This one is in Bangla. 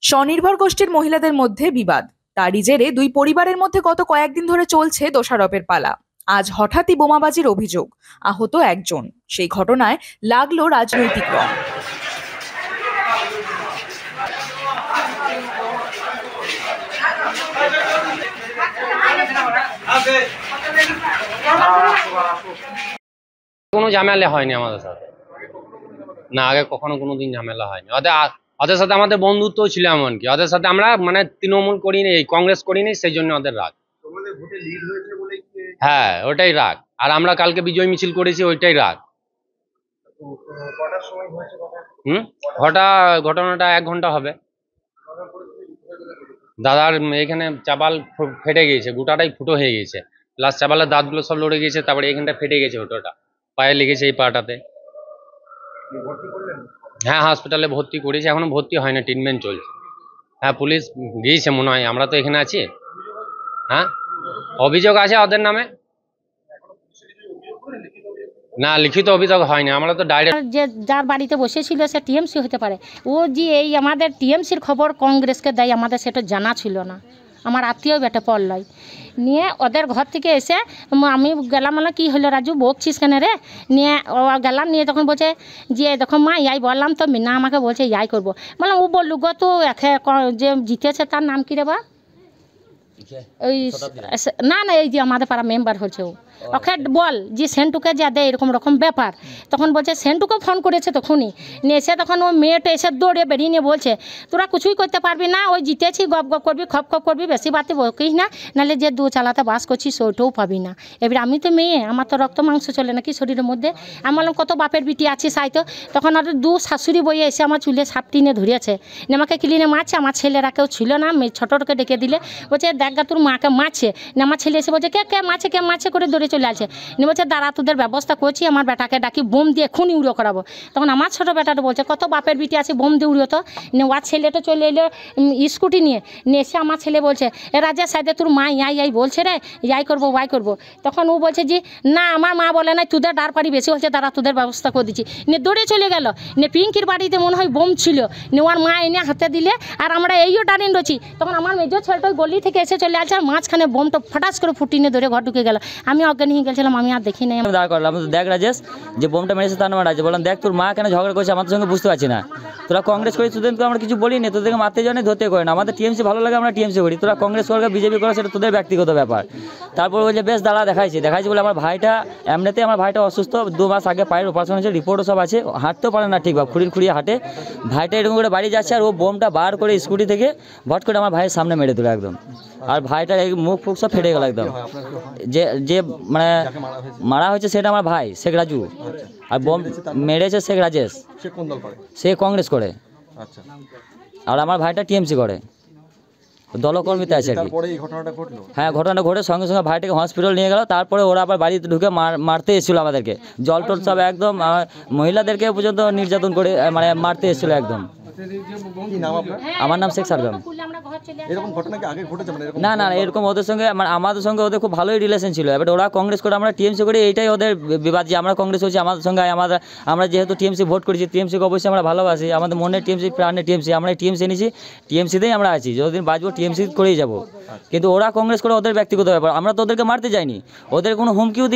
স্বনির্ভর গোষ্ঠীর মহিলাদের মধ্যে বিবাদ। তারই জেরে দুই পরিবারের মধ্যে গত কয়েকদিন ধরে চলছে দোষারোপের পালা। আজ হঠাৎই বোমাবাজির অভিযোগ, আহত একজন। সেই ঘটনায় লাগলো রাজনৈতিক রং। কোনো ঝামেলা হয়নি আমাদের সাথে, না আগে কখনো কোনোদিন ঝামেলা হয়নি। ওদের সাথে আমাদের বন্ধুত্ব ছিল, এমনকি ওদের সাথে আমরা তৃণমূল করিনি, এই কংগ্রেস করিনি, সেই জন্য ওদের রাগ। হ্যাঁ, ওটাই রাগ। আর আমরা কালকে বিজয় মিছিল করেছি, ওইটাই রাগ। ঘটনাটা 1 ঘন্টা হবে। দাদার এখানে চাপাল ফেটে গিয়েছে, গোটাটাই ফুটো হয়ে গেছে, প্লাস চাপালের দাঁতগুলো সব লড়ে গিয়েছে, তারপরে এখানটা ফেটে গেছে, ওটা পায়ে লেগেছে, এই পাটাতে। হ্যাঁ, হসপিটালে ভর্তি করেছে, এখনো ভর্তি হয় না, ট্রিটমেন্ট চলছে। হ্যাঁ, পুলিশ গিয়েছে মনে হয়, আমরা তো এখানে আছি। হ্যাঁ, অভিযোগ আছে ওদের নামে, না লিখিত অভিযোগ হয়নি, আমরা তো ডাইরেক্ট। যে যার বাড়িতে বসেছিল সে টিএমসি হতে পারে, ও যে এই আমাদের টিএমসির খবর কংগ্রেসকে দেয়, আমাদের সেটা জানা ছিল না। আমার আত্মীয় বেটা পড়লয় নিয়ে ওদের ঘর থেকে এসে আমি গেলাম, মানে কী হলো রাজু, বকছিস কেন রে? নিয়ে গেলাম, নিয়ে তখন বলছে যে দেখো মা ইয়াই বললাম তো, মিনা আমাকে বলছে ইয়াই করবো। বললাম ও বললু গো, তো যে জিতেছে তার নাম কী রে বা? ওই না না, এই যে আমাদের পাড়া মেম্বার হচ্ছে, ও ওকে বল যে সেন্টুকে যা দেয়, এরকম রকম ব্যাপার। তখন বলছে সেন্টুকে ফোন করেছে তখনই, নিয়ে এসে তখন ওই মেয়েটা এসে দৌড়ে বেরিয়ে নিয়ে বলছে তোরা কিছুই করতে পারবি না, ওই জিতেছি গপ গপ করবি, খপ খপ করবি, বেশি বাতে বকিস না, নাহলে যে দু চালাতে বাস করছিস ওইটাও পাবি না। এবার আমি তো মেয়ে, আমার তো রক্ত মাংস চলে নাকি শরীরের মধ্যে। আমি বললাম কত বাপের বিটি আছিস সাইতো। তখন আর দু শাশুড়ি বইয়ে এসে আমার চুলে সাপটি নিয়ে ধরিয়েছে, নিয়ে আমাকে ক্লিনে মারছে। আমার ছেলেরা কেউ ছিল না, মেয়ে ছোটোটাকে ডেকে দিলে, বলছে দেখ তোর মাকে মারছে। না আমার ছেলে এসে বলছে কে মারছে করে দৌড়ে চলে আসছে। নিয়ে বলছে দাঁড়া তোদের ব্যবস্থা করছি, আমার বেটাকে ডাকি বোম দিয়ে খুনি উড়ো করাবো। তখন আমার ছোটো বেটাটা বলছে কত বাপের বিটি আছে, বোম দিয়ে উড়িও তো। নিয়ে ওর ছেলেটা চলে এলো স্কুটি নিয়ে এসে আমার ছেলে বলছে এ রাজা সাইডে তোর মা ইয়াই বলছে রে, ইয়াই করবো ওয়াই করবো। তখন ও বলছে যে না আমার মা বলে না, তোদের ডার পাড়ি বেশি হচ্ছে, দাঁড়া তোদের ব্যবস্থা করে দিচ্ছি। নিয়ে দৌড়ে চলে গেল। নিয়ে পিঙ্কির বাড়িতে মনে হয় বোম ছিল, নিয়ে ওর মা এনে হাতে দিলে, আর আমরা এইও ডানিন রয়েছি। তখন আমার মেজো ছেলেটা গলি থেকে এসে চলে আসছে, আর মাঝখানে বোমটা ফটাস করে ফুটিয়ে ধরে ঘর ঢুকে গেল। আমি অজ্ঞান হয়ে গেছিলাম, আমি আর দেখি নাই। দাঁড় করলাম, দেখ রাজেশ যে বোমটা মেরেছে তার নাম রাজেশ। বললাম দেখ তোর মা কেন ঝগড়া করছে আমাদের সঙ্গে, বুঝতে পারছি না। তোরা কংগ্রেস করি, তোদেরকে আমরা কিছু বলিনি, তোদেরকে মারতে জানি, ধরতে করে না। আমাদের টিএমসি ভালো লাগে, আমরা টিএমসি করি। তোরা কংগ্রেস করবে, বিজেপি করো, সেটা তোদের ব্যক্তিগত ব্যাপার। তারপর বলছে বেশ দাঁড়া, দেখাইছি বলে আমার ভাইটা এমনিতে, আমার ভাইটা অসুস্থ, 2 মাস আগে পায়ের অপারেশন হয়েছে, রিপোর্টও সব আছে, হাঁটতেও পারে না ঠিকভাবে, খুঁড়িয়ে হাঁটে। ভাইটা এরকম করে বাড়ি যাচ্ছে, আর ও বোমটা বার করে স্কুটি থেকে ভট করে আমার ভাইয়ের সামনে মেরে দিল একদম। আর ভাইটার এই মুখ ফুক সব ফেটে গেল একদম। যে মানে মারা হয়েছে সেটা আমার ভাই শেখ রাজু, আর বোম মেরেছে শেখ রাজেশ। সে কংগ্রেস করে, আর আমার ভাইটা টিএমসি করে, দলকর্মীতে আছে আর কি। হ্যাঁ, ঘটনাটা ঘটে সঙ্গে সঙ্গে ভাইটাকে হসপিটাল নিয়ে গেল। তারপরে ওরা আবার বাড়িতে ঢুকে মারতে এসেছিলো আমাদেরকে, জল টল সব একদম, মহিলাদেরকে পর্যন্ত নির্যাতন করে, মানে মারতে এসেছিলো একদম। আমার নাম শেখ সারগাম। না না, এরকম ওদের সঙ্গে আমাদের সঙ্গে ওদের খুব ভালোই রিলেশন ছিল। এবার ওরা কংগ্রেস করে, আমরা টিএমসি করি, এইটাই ওদের বিবাদ যে আমরা কংগ্রেস হচ্ছি আমাদের সঙ্গে। আমরা যেহেতু টিএমসি ভোট করেছি, টিএমসিকে অবশ্যই আমরা ভালোবাসি, আমাদের মনের টিএমসি, প্রাণের টিএমসি, আমরা টিএমসি নিয়েছি, টিএমসিতেই আমরা আছি, যতদিন বাঁচবো টিএমসি করেই যাবো। কিন্তু ওরা কংগ্রেস করে, ওদের ব্যক্তিগত ব্যাপার, আমরা তো ওদেরকে মারতে যাইনি, ওদের কোনো হুমকিও